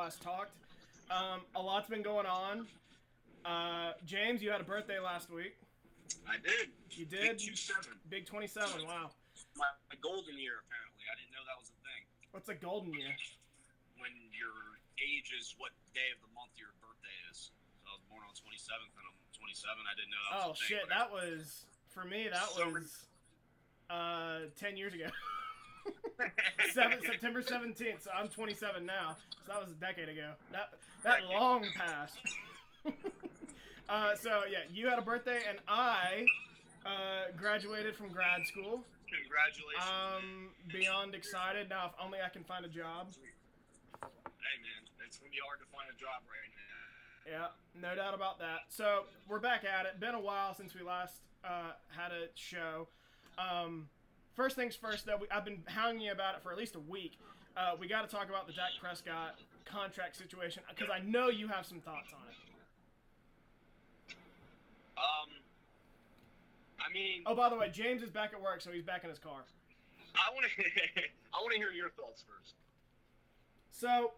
last talked. A lot's been going on. James, you had a birthday last week. I did. You did? Big 27. Big 27, wow. My golden year, apparently. I didn't know that was a thing. What's a golden year? When your age is what day of the month your birthday is. So I was born on 27th, and I'm 27. I didn't know that was a thing. Oh, shit, that was, for me, that was 10 years ago. September 17th, so I'm 27 now. So that was a decade ago. That long past. So yeah, you had a birthday, and I graduated from grad school. Congratulations. Beyond excited. Now, if only I can find a job. Hey man, it's gonna be hard to find a job right now. Yeah, no doubt about that. So we're back at it. Been a while since we last had a show. First things first, though, I've been hounding you about it for at least a week. We got to talk about the Dak Prescott contract situation because I know you have some thoughts on it. I mean. Oh, by the way, James is back at work, so he's back in his car. I want to hear your thoughts first. So,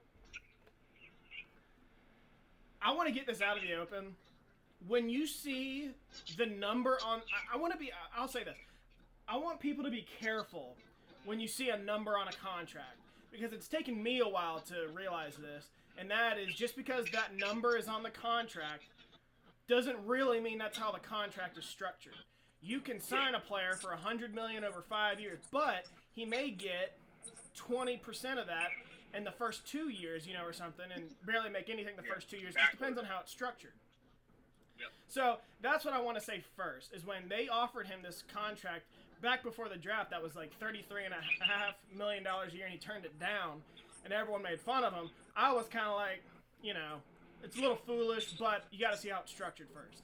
I want to get this out of the open. When you see the number on, I'll say this. I want people to be careful when you see a number on a contract, because it's taken me a while to realize this, and that is just because that number is on the contract doesn't really mean that's how the contract is structured. You can sign a player for $100 million over 5 years, but he may get 20% of that in the first 2 years, or something, and barely make anything the first 2 years. It just depends on how it's structured. Yep. So that's what I want to say first, is when they offered him this contract back before the draft that was like $33.5 million a year, and he turned it down, and everyone made fun of him, I was kind of like, it's a little foolish, but you got to see how it's structured first.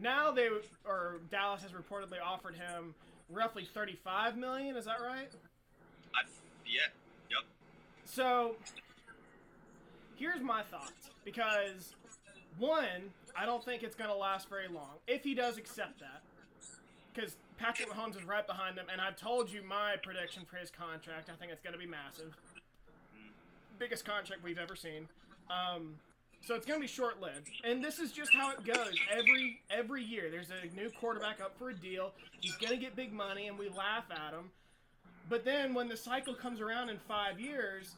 Now Dallas has reportedly offered him roughly $35 million. Is that right? Yeah. Yep. So here's my thoughts, because one, I don't think it's going to last very long if he does accept that, because Patrick Mahomes is right behind him, and I've told you my prediction for his contract. I think it's going to be massive. Biggest contract we've ever seen. So it's going to be short-lived. And this is just how it goes. Every year, there's a new quarterback up for a deal. He's going to get big money, and we laugh at him. But then when the cycle comes around in 5 years,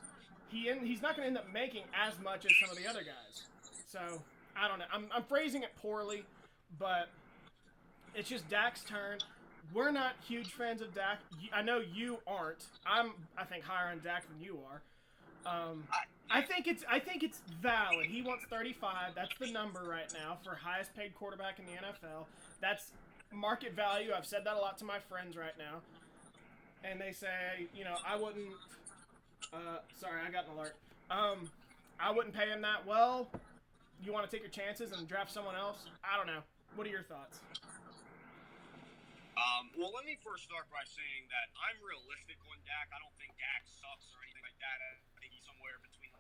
he's not going to end up making as much as some of the other guys. So, I don't know. I'm phrasing it poorly, but it's just Dak's turn. We're not huge fans of Dak. I know you aren't. I think, higher on Dak than you are. I think it's valid. He wants 35. That's the number right now for highest paid quarterback in the NFL. That's market value. I've said that a lot to my friends right now. And they say, I wouldn't sorry, I got an alert. I wouldn't pay him that. Well, you want to take your chances and draft someone else? I don't know. What are your thoughts? Well, let me first start by saying that I'm realistic on Dak. I don't think Dak sucks or anything like that. I think he's somewhere between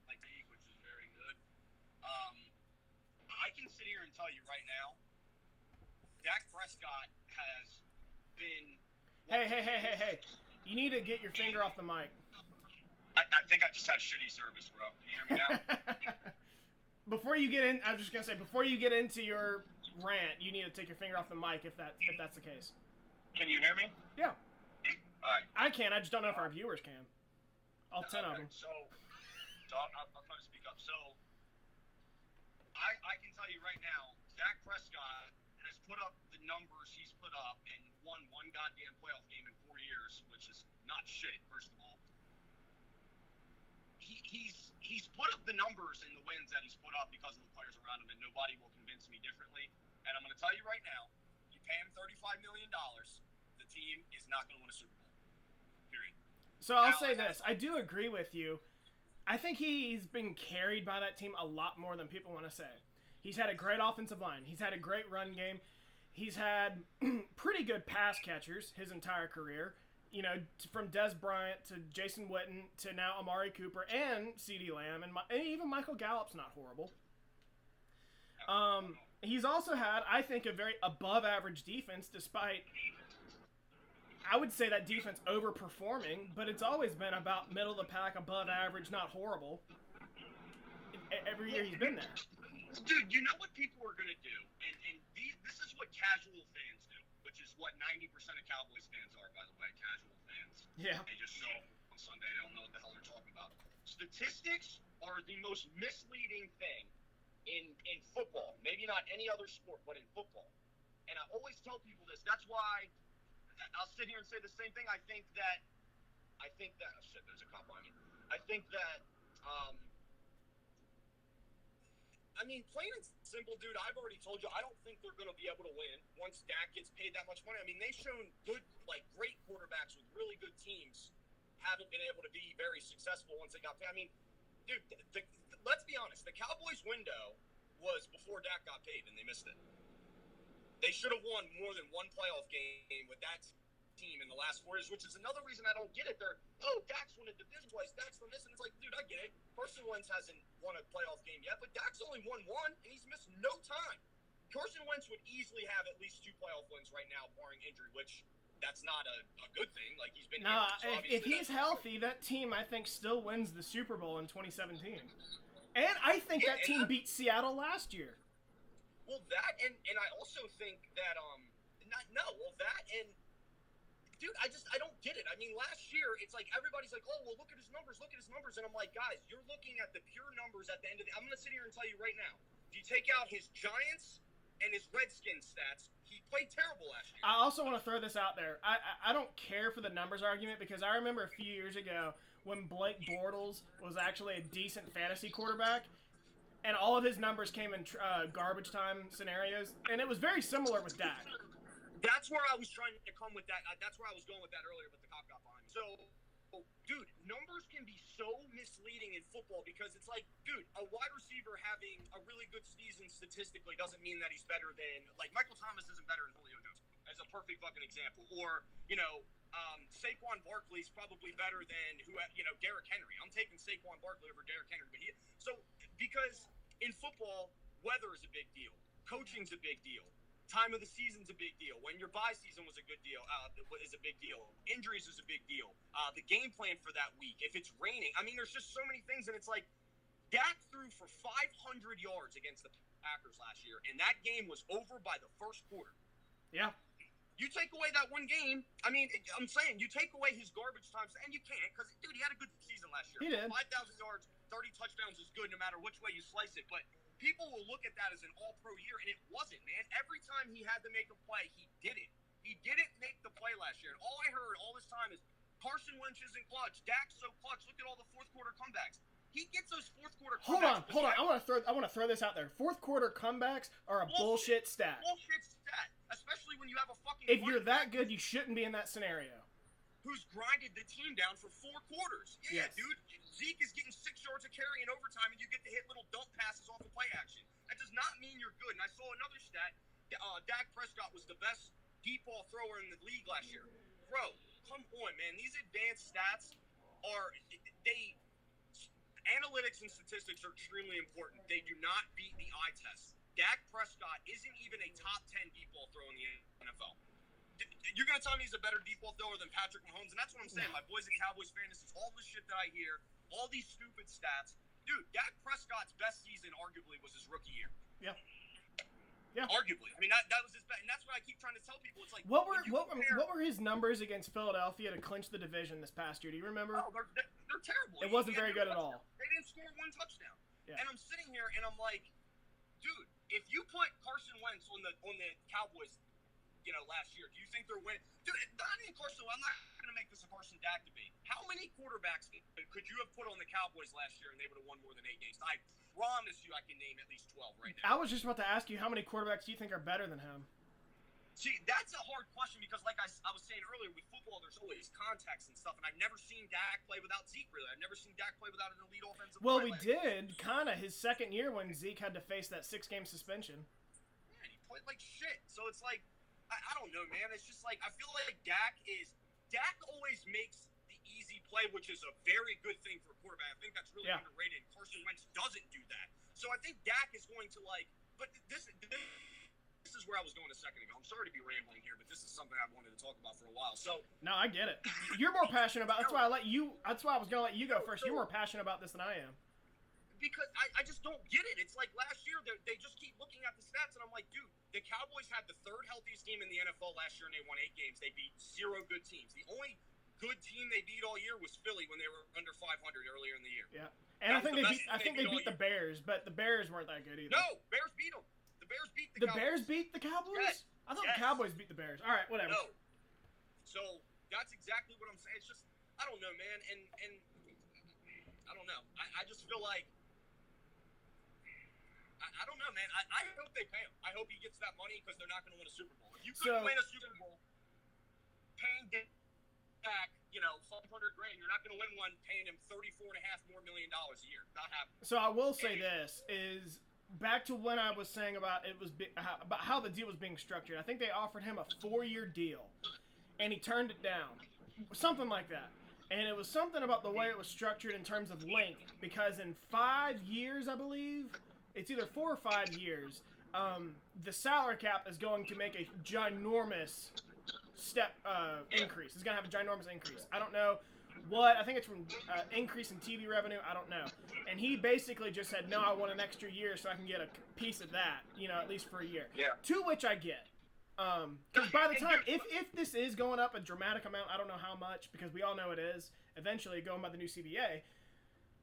like league, which is very good. I can sit here and tell you right now, Dak Prescott has been. Hey! You need to get your finger off the mic. I think I just had shitty service, bro. Can you hear me now? Before you get in, I was just gonna say, before you get into your rant, you need to take your finger off the mic if that's the case. Can you hear me? Yeah. All right. I can. I just don't know if our viewers can. All 10 of them. So I'll try to speak up. So I can tell you right now, Dak Prescott has put up the numbers he's put up and won one goddamn playoff game in 4 years, which is not shit, first of all. He's put up the numbers and the wins that he's put up because of the players around him, and nobody will convince me differently. And I'm going to tell you right now, you pay him $35 million, the team is not going to win a Super Bowl. Period. So I'll say this. I do agree with you. I think he's been carried by that team a lot more than people want to say. He's had a great offensive line. He's had a great run game. He's had pretty good pass catchers his entire career. From Des Bryant to Jason Witten to now Amari Cooper and CeeDee Lamb, and even Michael Gallup's not horrible. He's also had, I think, a very above-average defense, despite, I would say that defense overperforming, but it's always been about middle of the pack, above average, not horrible. every year he's been there. Dude, you know what people are going to do? And this is what casual fans do, which is what 90% of Cowboys fans are, by the way, casual fans. Yeah. They just show up on Sunday. They don't know what the hell they're talking about. Statistics are the most misleading thing in football. Maybe not any other sport, but in football. And I always tell people this. That's why I'll sit here and say the same thing. I think that oh shit, there's a cop on me. I think that plain and simple, dude, I've already told you, I don't think they're going to be able to win once Dak gets paid that much money. I mean, they've shown great quarterbacks with really good teams haven't been able to be very successful once they got paid. I mean, dude, let's be honest. The Cowboys' window was before Dak got paid, and they missed it. They should have won more than one playoff game with that team in the last 4 years, which is another reason I don't get it. Dak's won a division twice, Dak's won this, and it's like, dude, I get it. Carson Wentz hasn't won a playoff game yet, but Dak's only won one, and he's missed no time. Carson Wentz would easily have at least 2 playoff wins right now, barring injury, which that's not a good thing. Like, he's been injured, so if he's healthy, that team, I think, still wins the Super Bowl in 2017. And I think that team beat Seattle last year. Well, that, and I also think that, dude, I don't get it. I mean, last year, it's like everybody's like, oh, well, look at his numbers. And I'm like, guys, you're looking at the pure numbers at the end of I'm going to sit here and tell you right now. If you take out his Giants and his Redskins stats, he played terrible last year. I also want to throw this out there. I don't care for the numbers argument because I remember a few years ago when Blake Bortles was actually a decent fantasy quarterback, and all of his numbers came in garbage time scenarios, and it was very similar with Dak. That's where I was trying to come with that. That's where I was going with that earlier, but the cop got behind me. So, dude, numbers can be so misleading in football because it's like, dude, a wide receiver having a really good season statistically doesn't mean that he's better than, like, Michael Thomas isn't better than Julio Jones, as a perfect fucking example. Or, Saquon Barkley's probably better than, Derrick Henry. I'm taking Saquon Barkley over Derrick Henry. Because in football, weather is a big deal. Coaching's a big deal. Time of the season's a big deal. When your bye season was a good deal, is a big deal. Injuries is a big deal. The game plan for that week. If it's raining, I mean, there's just so many things, and it's like Dak threw for 500 yards against the Packers last year, and that game was over by the first quarter. Yeah. You take away that one game, I mean, I'm saying you take away his garbage times, and you can't because, dude, he had a good season last year. He did. 5,000 yards, 30 touchdowns is good no matter which way you slice it, but people will look at that as an all-pro year, and it wasn't, man. Every time he had to make a play, he did it. He didn't make the play last year, and all I heard all this time is Carson Wentz isn't clutch. Dak's so clutch. Look at all the fourth-quarter comebacks. He gets those fourth-quarter comebacks. Hold on. I want to throw this out there. Fourth-quarter comebacks are a bullshit stat. Bullshit stat, especially when you have a fucking. If you're that good, you shouldn't be in that scenario. Who's grinded the team down for 4 quarters? Yeah, yes. Dude. Zeke is getting 6 yards of carry in overtime, and you get to hit little dump passes off of play action. That does not mean you're good. And I saw another stat. Dak Prescott was the best deep ball thrower in the league last year. Bro, come on, man. These advanced stats are analytics and statistics are extremely important. They do not beat the eye test. Dak Prescott isn't even a top 10 deep ball thrower in the NFL. You're going to tell me he's a better deep ball thrower than Patrick Mahomes, and that's what I'm saying. My boys at Cowboys fan, this is all the shit that I hear, all these stupid stats. Dude, Dak Prescott's best season arguably was his rookie year. Yeah. Arguably. I mean, that was his best, and that's what I keep trying to tell people. It's like, what were his numbers against Philadelphia to clinch the division this past year? Do you remember? Oh, they're terrible. It wasn't very good at all. They didn't score 1 touchdown. Yeah. And I'm sitting here and I'm like, dude, if you put Carson Wentz on the Cowboys, last year, do you think they're winning? Dude, not even Carson. I'm not going to make this a Carson Dak debate. How many quarterbacks could you have put on the Cowboys last year and they would have won more than 8 games? I promise you I can name at least 12 right now. I was just about to ask you how many quarterbacks do you think are better than him? See, that's a hard question because like I was saying earlier, with football, there's always context and stuff, and I've never seen Dak play without Zeke, really. I've never seen Dak play without an elite offensive Well, line. we did, kind of, his second year when Zeke had to face that 6-game suspension. Yeah, and he played like shit. So it's like, I don't know, man. It's just like, I feel like Dak always makes the easy play, which is a very good thing for a quarterback. I think that's really underrated. Carson Wentz doesn't do that. So I think Dak is going to but this is where I was going a second ago. I'm sorry to be rambling here, but this is something I've wanted to talk about for a while. So no, I get it. You're more passionate about. That's why I was going to let you go first. You're more passionate about this than I am. because I just don't get it. It's like last year, they just keep looking at the stats, and I'm like, dude, the Cowboys had the third healthiest team in the NFL last year, and they won 8 games. They beat 0 good teams. The only good team they beat all year was Philly when they were under 500 earlier in the year. Yeah, and I think they beat the Bears, but the Bears weren't that good either. No, Bears beat them. The Bears beat the Cowboys. The Bears beat the Cowboys? Yes. I thought the Cowboys beat the Bears. All right, whatever. No. So that's exactly what I'm saying. It's just, I don't know, man, and I don't know. I just feel like, I don't know, man. I hope they pay him. I hope he gets that money because they're not going to win a Super Bowl. If you couldn't win a Super Bowl, paying back, $500,000, you're not going to win one paying him $34.5 million a year. Not happening. So I will say this is back to when I was saying about about how the deal was being structured. I think they offered him a 4-year deal, and he turned it down, something like that. And it was something about the way it was structured in terms of length, because in 5 years, I believe, it's either 4 or 5 years, the salary cap is going to make a ginormous increase. It's going to have a ginormous increase. I don't know what. I think it's from increase in TV revenue. I don't know. And he basically just said, no, I want an extra year so I can get a piece of that, at least for a year. Yeah. To which I get. Because by the time, if this is going up a dramatic amount, I don't know how much, because we all know it is, eventually going by the new CBA,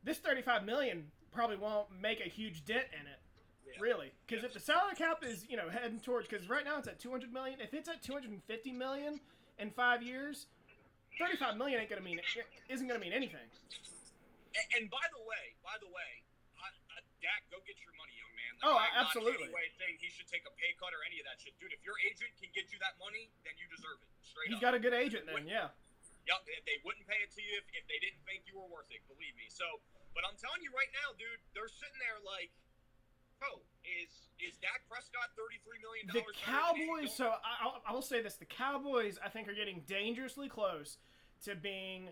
this $35 million probably won't make a huge dent in it. Really, because if the salary cap is heading towards, because right now it's at $200 million. If it's at $250 million in 5 years, $35 million isn't gonna mean anything. And by the way, Dak, go get your money, young man. Absolutely. I'm not saying he should take a pay cut or any of that shit, dude. If your agent can get you that money, then you deserve it. Straight up. He's got a good agent then, yeah. Yep, they wouldn't pay it to you if they didn't think you were worth it. Believe me. So, but I'm telling you right now, dude, they're sitting there like. Oh, is Dak Prescott $33 million? The Cowboys, so I will say this, the Cowboys, I think, are getting dangerously close to being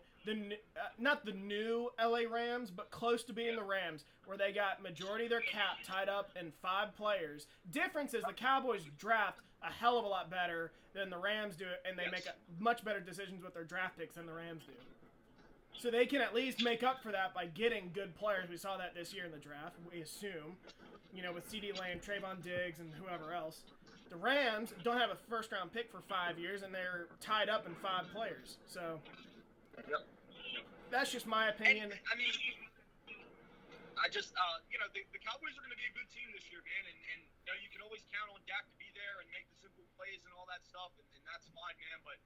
not the new LA Rams, but close to being the Rams, where they got majority of their cap tied up in 5 players. Difference is the Cowboys draft a hell of a lot better than the Rams do, and they make much better decisions with their draft picks than the Rams do. So they can at least make up for that by getting good players. We saw that this year in the draft, we assume. With CeeDee Lamb, Trayvon Diggs, and whoever else. The Rams don't have a first-round pick for 5 years, and they're tied up in 5 players. So that's just my opinion. And, I mean, I just, the Cowboys are going to be a good team this year, man. And you can always count on Dak to be there and make the simple plays and all that stuff, and that's fine, man. But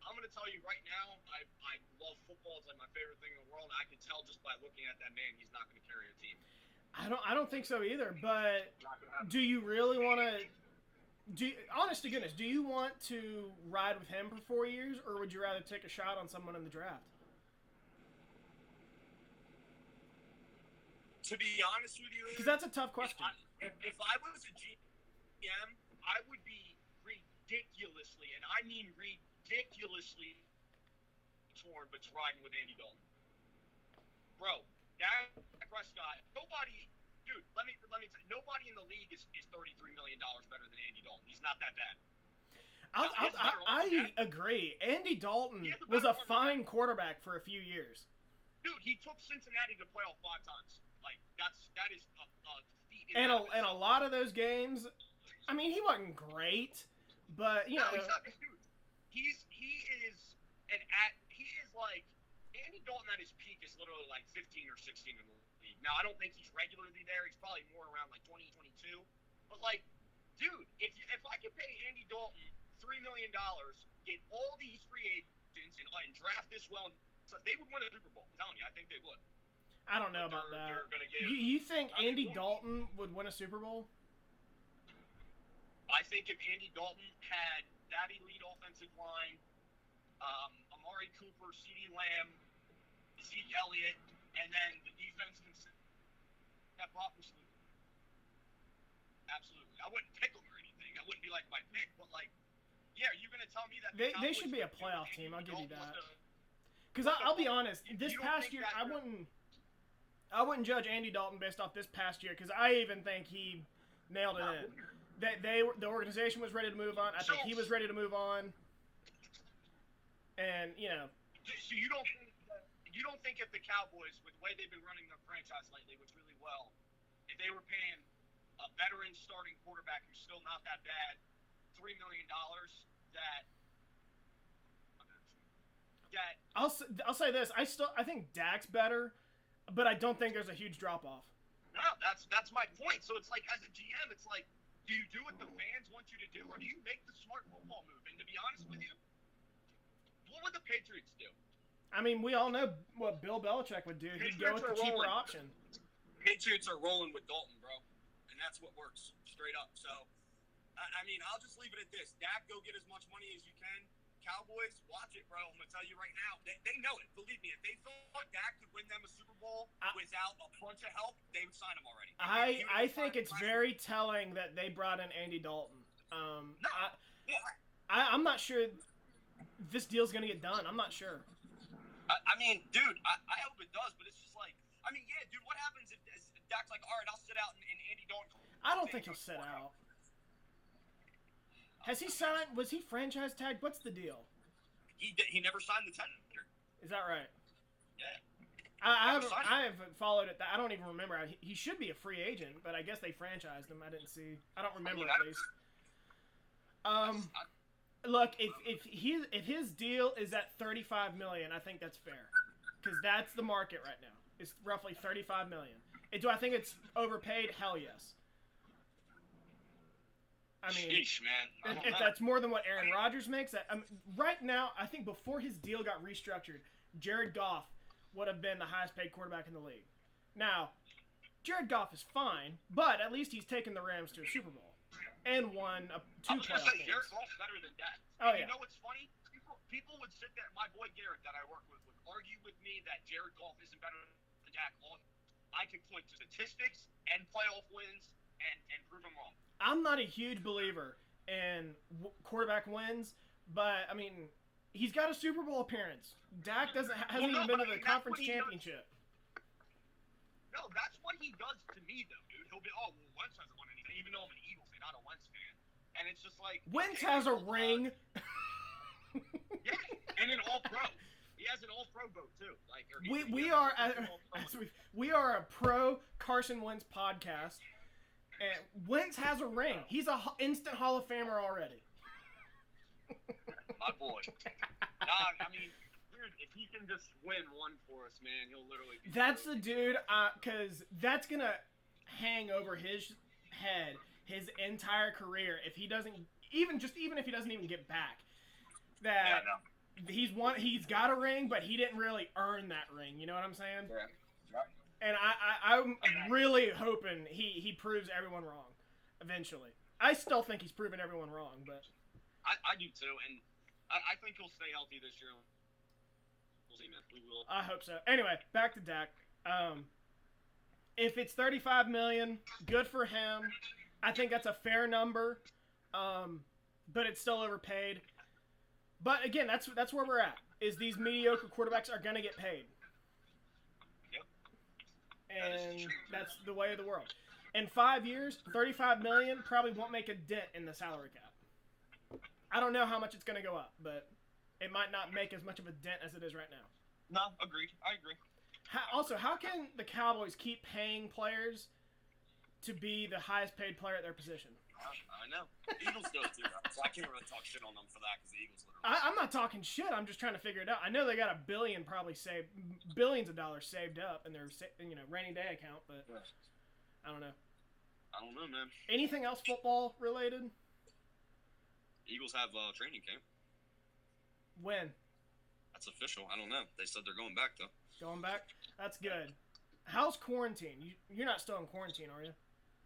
I'm going to tell you right now, I love football. It's like my favorite thing in the world. And I can tell just by looking at that man, he's not going to carry a team. I don't think so either, but do you really want to honest to goodness, do you want to ride with him for 4 years, or would you rather take a shot on someone in the draft? To be honest with you, because that's a tough question. If I was a GM, I would be ridiculously, and I mean ridiculously, torn between riding with Andy Dalton. Bro, Dak Prescott, nobody, dude, let me tell you, nobody in the league is $33 million better than Andy Dalton. He's not that bad. I agree. Andy Dalton was a fine quarterback for a few years. Dude, he took Cincinnati to the playoff 5 times. Like, that is a feat. And a lot of those games, I mean, he wasn't great, but, No, he's not. Dude, he is like, Andy Dalton at his peak is literally like 15 or 16 in the league. Now, I don't think he's regularly there. He's probably more around like 20, 22. But like, dude, if I could pay Andy Dalton $3 million, get all these free agents and draft this well, so they would win a Super Bowl. I'm telling you, I think they would. I don't know about that. You think Andy Dalton would win a Super Bowl? I think if Andy Dalton had that elite offensive line, Amari Cooper, CeeDee Lamb, Zeke Elliott, and then the defense can step up. Absolutely. I wouldn't pick them or anything. I wouldn't be like my pick, but like, yeah, are you going to tell me that they should be a playoff team? I'll give you that. Because I'll be honest, this past year I wouldn't judge Andy Dalton based off this past year, because I even think he nailed it in. The organization was ready to move on. I think he was ready to move on. And so you don't think if the Cowboys, with the way they've been running their franchise lately, which really well, they were paying a veteran starting quarterback who's still not that bad $3 million, I'll say this. I think Dak's better, but I don't think there's a huge drop off. No, that's my point. So it's like, as a GM, it's like, do you do what the fans want you to do, or do you make the smart football move? And to be honest with you, what would the Patriots do? I mean, we all know what Bill Belichick would do. He'd go with the cheaper option. Patriots are rolling with Dalton, bro, and that's what works, straight up. So, I mean, I'll just leave it at this. Dak, go get as much money as you can. Cowboys, watch it, bro. I'm going to tell you right now. They know it. Believe me. If they thought Dak could win them a Super Bowl without a bunch of help, they would sign him already. I think it's very telling that they brought in Andy Dalton. I'm not sure this deal's going to get done. I'm not sure. I mean, dude, I hope it does, but it's just like, I mean, yeah, dude, what happens if Dak's like, all right, I'll sit out and Andy Dalton... I don't think he'll sit out. Has he signed? Was he franchise tagged? What's the deal? He never signed the tender. Is that right? Yeah. I haven't followed it. I don't even remember. He should be a free agent, but I guess they franchised him. I didn't see. I don't remember at least. Look, if his deal is at $35 million, I think that's fair, because that's the market right now. It's roughly $35 million. Do I think it's overpaid? Hell yes. I mean, sheesh, man. If that's more than what Aaron Rodgers makes, right now, I think before his deal got restructured, Jared Goff would have been the highest paid quarterback in the league. Now, Jared Goff is fine, but at least he's taken the Rams to a Super Bowl and won two playoff games. Jared Goff's better than Dak. Oh, yeah. You know what's funny? People would sit there. My boy Garrett that I work with would argue with me that Jared Goff isn't better than Dak. I could point to statistics and playoff wins and prove him wrong. I'm not a huge believer in quarterback wins, but I mean, he's got a Super Bowl appearance. Dak hasn't even been to the conference championship. No, that's what he does to me, though, dude. He'll be, well, Wentz hasn't won anything, even though I'm an Eagles fan, not a Wentz fan. And it's just like, Wentz has a ring. Yeah, and an All-Pro. He has an All-Pro vote too. Like, we are a pro Carson Wentz podcast. And Wentz has a ring. He's an instant Hall of Famer already. My boy. I mean, dude, if he can just win one for us, man, he'll literally be... That's the dude, because that's going to hang over his head his entire career if he doesn't, even if he doesn't even get back. That he's got a ring, but he didn't really earn that ring. You know what I'm saying? Yeah. And I'm really hoping he proves everyone wrong eventually. I still think he's proven everyone wrong, but... I do too, and I think he'll stay healthy this year. We'll see, man. We will. I hope so. Anyway, back to Dak. If it's $35 million, good for him. I think that's a fair number, but it's still overpaid. But again, that's where we're at, is these mediocre quarterbacks are going to get paid. And that's the way of the world. In 5 years, $35 million probably won't make a dent in the salary cap. I don't know how much it's going to go up, but it might not make as much of a dent as it is right now. No, agreed. I agree. How can the Cowboys keep paying players to be the highest paid player at their position? I know. The Eagles do it too, so I can't really talk shit on them for that because the Eagles literally... I'm not talking shit. I'm just trying to figure it out. I know they got billions of dollars saved up in their rainy day account, but I don't know. I don't know, man. Anything else football related? Eagles have training camp. When? That's official. I don't know. They said they're going back though. Going back? That's good. How's quarantine? You're not still in quarantine, are you?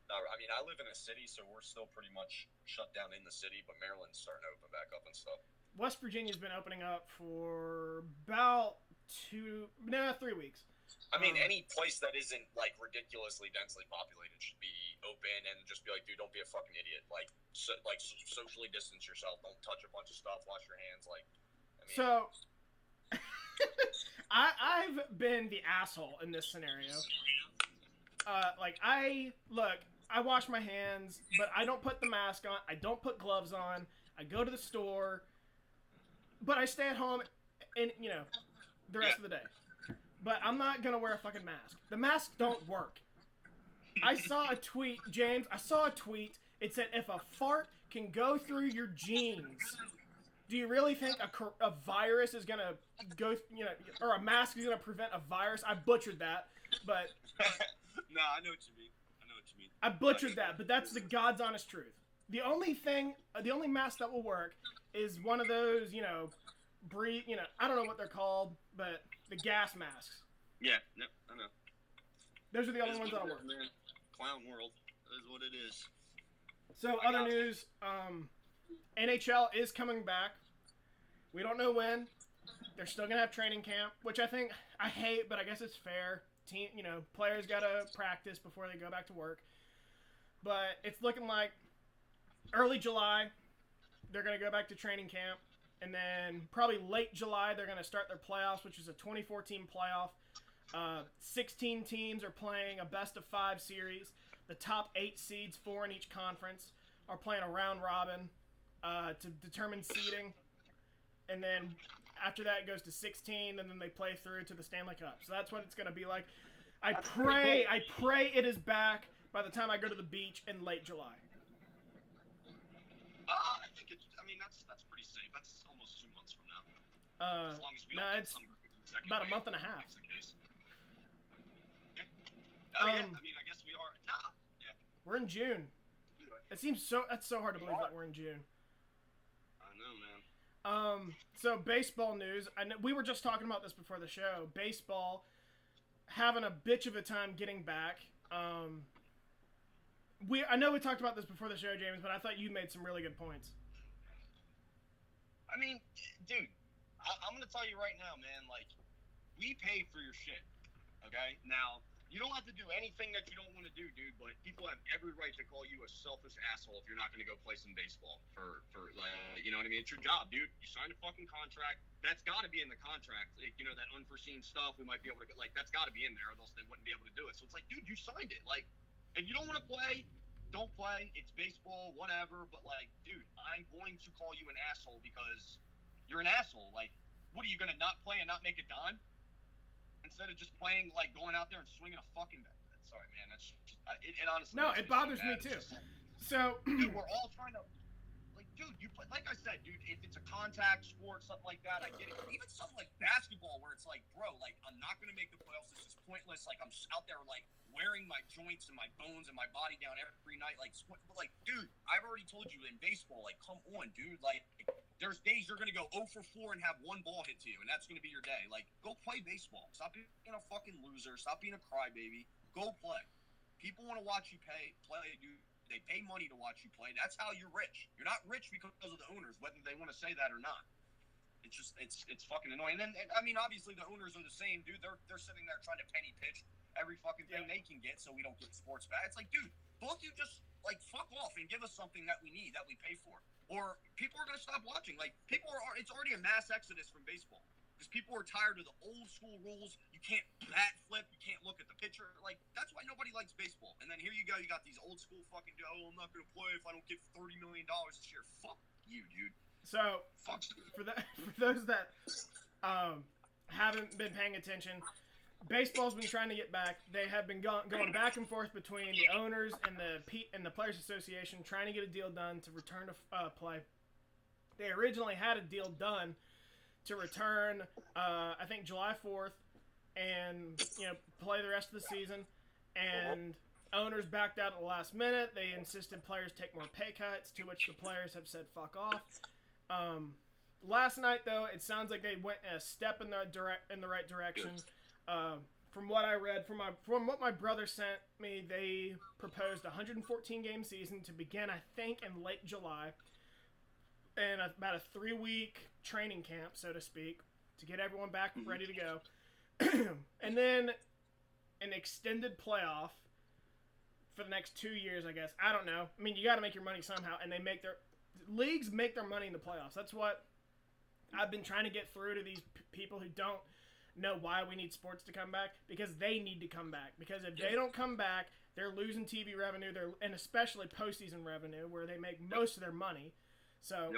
No, I mean, I live in a city, so we're still pretty much shut down in the city, but Maryland's starting to open back up and stuff. West Virginia's been opening up for about 3 weeks. I mean, any place that isn't, like, ridiculously densely populated should be open and just be like, dude, don't be a fucking idiot. Like, socially distance yourself. Don't touch a bunch of stuff. Wash your hands. Like, I mean... So, I've been the asshole in this scenario. I wash my hands, but I don't put the mask on. I don't put gloves on. I go to the store, but I stay at home and, the rest of the day. But I'm not going to wear a fucking mask. The masks don't work. I saw a tweet, James. I saw a tweet. It said, if a fart can go through your jeans, do you really think a virus is going to go, or a mask is going to prevent a virus? I butchered that, but... No, I know what you mean. I butchered that, but that's the God's honest truth. The only mask that will work is one of those, I don't know what they're called, but the gas masks. Yeah, no, I know. Those are the only ones that'll work. Man. Clown world is what it is. So, other news, NHL is coming back. We don't know when. They're still going to have training camp, which I hate, but I guess it's fair. Players got to practice before they go back to work. But it's looking like early July, they're going to go back to training camp. And then probably late July, they're going to start their playoffs, which is a 24-team playoff. 16 teams are playing a best-of-5 series. The top 8 seeds, 4 in each conference, are playing a round robin to determine seeding. And then after that, it goes to 16, and then they play through to the Stanley Cup. So that's what it's going to be like. I pray it is back by the time I go to the beach in late July. I think that's pretty safe. That's almost 2 months from now. As long as we don't get it's some second about a wave, month and a half. that's the case. Yeah. I guess we are. Nah. Yeah. We're in June. That's so hard to believe that we're in June. I know, man. So baseball news. We were just talking about this before the show. Baseball having a bitch of a time getting back. I know we talked about this before the show, James, but I thought you made some really good points. I mean, dude, I'm gonna tell you right now, man. Like, we pay for your shit. Okay, now. You don't have to do anything that you don't want to do, dude, but people have every right to call you a selfish asshole if you're not going to go play some baseball for you know what I mean? It's your job, dude. You signed a fucking contract. That's got to be in the contract. Like, that unforeseen stuff we might be able to get, that's got to be in there, or else they wouldn't be able to do it. So it's like, dude, you signed it. Like, if you don't want to play, don't play. It's baseball, whatever. But, dude, I'm going to call you an asshole because you're an asshole. Like, what are you going to not play and not make a dime? Instead of just playing, going out there and swinging a fucking bat. Sorry, man. That's just, it honestly. No, it bothers me too. So, dude, we're all trying to, dude, you play, like I said, dude, if it's a contact sport, something like that, I get it. Even something like basketball, where it's like, bro, I'm not gonna make the playoffs. This is pointless. I'm just out there, wearing my joints and my bones and my body down every night. Dude, I've already told you in baseball, come on, dude. There's days you're going to go 0 for 4 and have one ball hit to you, and that's going to be your day. Go play baseball. Stop being a fucking loser. Stop being a crybaby. Go play. People want to watch you play, dude. They pay money to watch you play. That's how you're rich. You're not rich because of the owners, whether they want to say that or not. It's just, it's fucking annoying. And obviously the owners are the same, dude. They're sitting there trying to penny pitch every fucking thing they can get so we don't get sports back. It's like, dude, both you just, fuck off and give us something that we need, that we pay for. Or people are going to stop watching. It's already a mass exodus from baseball. Because people are tired of the old school rules. You can't bat flip. You can't look at the pitcher. That's why nobody likes baseball. And then here you go. You got these old school fucking, I'm not going to play if I don't get $30 million this year. Fuck you, dude. So, fuck for those that haven't been paying attention, baseball's been trying to get back. They have been going back and forth between the owners and the Players Association trying to get a deal done to return to play. They originally had a deal done to return, I think July 4th, and play the rest of the season. And owners backed out at the last minute. They insisted players take more pay cuts, to which the players have said fuck off. Last night, though, it sounds like they went a step in the right direction. From what I read, from what my brother sent me, they proposed a 114-game season to begin, I think, in late July, and about a 3-week training camp, so to speak, to get everyone back ready to go. And then an extended playoff for the next 2 years, I guess. I don't know. I mean, you got to make your money somehow, and leagues make their money in the playoffs. That's what I've been trying to get through to these people who don't know why we need sports to come back, because they need to come back. Because if they don't come back, they're losing TV revenue, and especially postseason revenue, where they make most of their money. So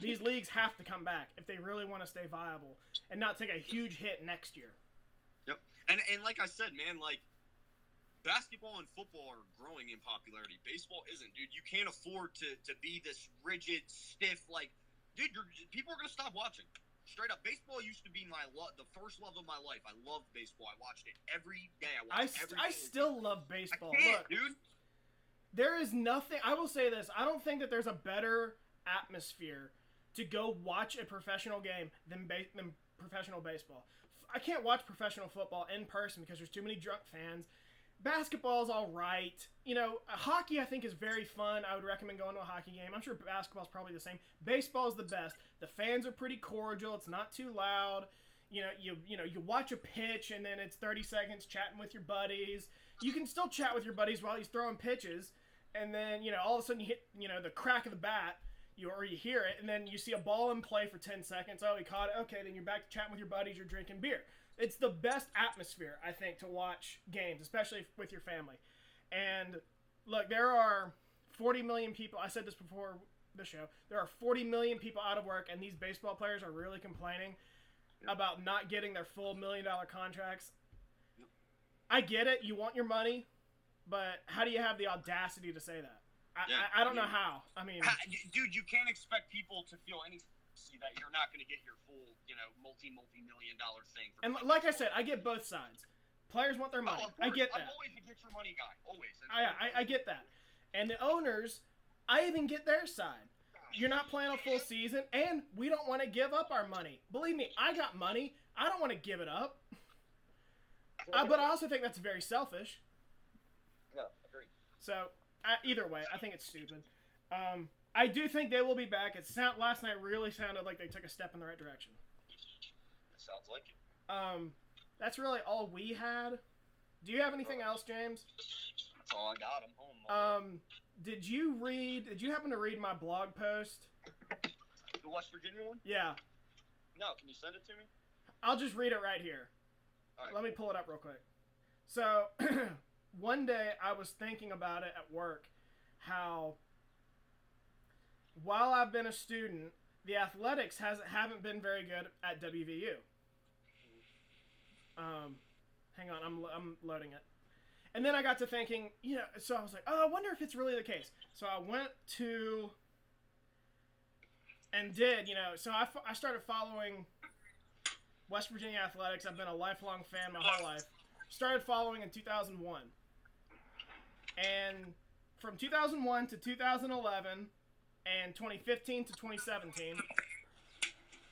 these leagues have to come back if they really want to stay viable and not take a huge hit next year. Yep. And like I said, man, basketball and football are growing in popularity. Baseball isn't, dude. You can't afford to be this rigid, stiff, like, dude, people are going to stop watching. Straight up, baseball used to be the first love of my life. I loved baseball. I watched it every day. I still love baseball. I can't, Look, dude. There is nothing. I will say this. I don't think that there's a better atmosphere to go watch a professional game than professional baseball. I can't watch professional football in person because there's too many drunk fans. Basketball's all right. You know, hockey I think is very fun. I would recommend going to a hockey game. I'm sure basketball's probably the same. Baseball's the best. The fans are pretty cordial. It's not too loud. You watch a pitch and then it's 30 seconds chatting with your buddies. You can still chat with your buddies while he's throwing pitches, and then all of a sudden you hit the crack of the bat. You hear it, and then you see a ball in play for 10 seconds. Oh, he caught it. Okay, then you're back to chatting with your buddies. You're drinking beer. It's the best atmosphere, I think, to watch games, especially with your family. And look, there are 40 million people. I said this before the show. There are 40 million people out of work, and these baseball players are really complaining about not getting their full $1 million contracts. I get it. You want your money, but how do you have the audacity to say that? I don't know how. I mean, dude, you can't expect people to feel that you're not going to get your full, multi-million dollar thing. And like I said, I get both sides. Players want their money. I get that. I'm always a get your money guy. Always. I get that. And the owners, I even get their side. You're not playing a full season, and we don't want to give up our money. Believe me, I got money. I don't want to give it up. But I also think that's very selfish. Yeah, agreed. So, either way, I think it's stupid. I do think they will be back. Last night really sounded like they took a step in the right direction. It sounds like it. That's really all we had. Do you have anything else, James? That's all I got. I'm home. Did you happen to read my blog post? The West Virginia one? Yeah. No, can you send it to me? I'll just read it right here. All right, Let me pull it up real quick. So, one day I was thinking about it at work, how while I've been a student, the athletics haven't been very good at WVU. Hang on, I'm loading it. And then I got to thinking, so I was like, oh, I wonder if it's really the case. So I went to and did, so I started following West Virginia athletics. I've been a lifelong fan my whole life. Started following in 2001. And from 2001 to 2011 and 2015 to 2017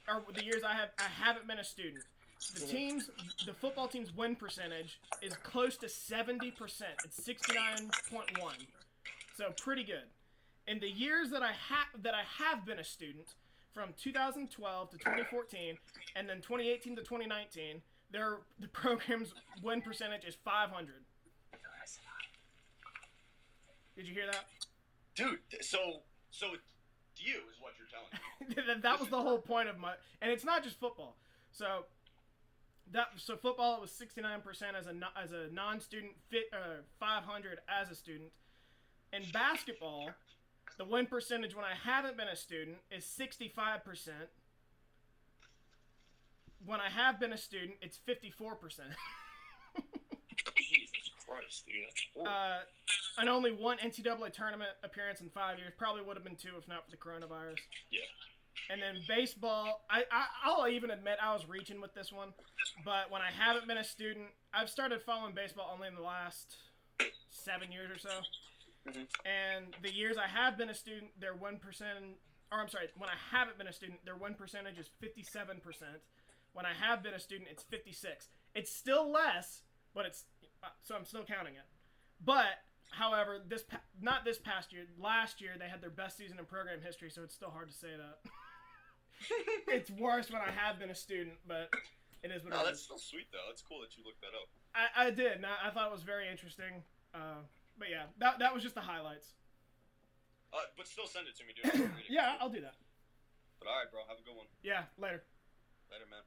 are the years I haven't been a student. The football team's win percentage is close to 70%. It's 69.1. So pretty good. In the years that I have been a student, from 2012 to 2014, and then 2018 to 2019, the program's win percentage is 500. Did you hear that? Dude, so to you is what you're telling me. That was the whole point of and it's not just football. So football it was 69% as a non-student, 500 as a student. In basketball, the win percentage when I haven't been a student is 65%. When I have been a student, it's 54%. Jesus Christ, dude, that's horrible. And only one NCAA tournament appearance in 5 years. Probably would have been 2 if not for the coronavirus. Yeah. And then baseball, I'll even admit I was reaching with this one. But when I haven't been a student, I've started following baseball only in the last 7 years or so. Mm-hmm. And the years I have been a student, when I haven't been a student, their win percentage is 57%. When I have been a student, it's 56. It's still less, but so I'm still counting it. But, however, not this past year, last year they had their best season in program history, so it's still hard to say that. It's worse when I have been a student, but it is what it is. No, that's still sweet, though. It's cool that you looked that up. I did, and I thought it was very interesting. But yeah, that was just the highlights. But still send it to me, dude. Yeah, I'll do that. But alright, bro. Have a good one. Yeah, later. Later, man.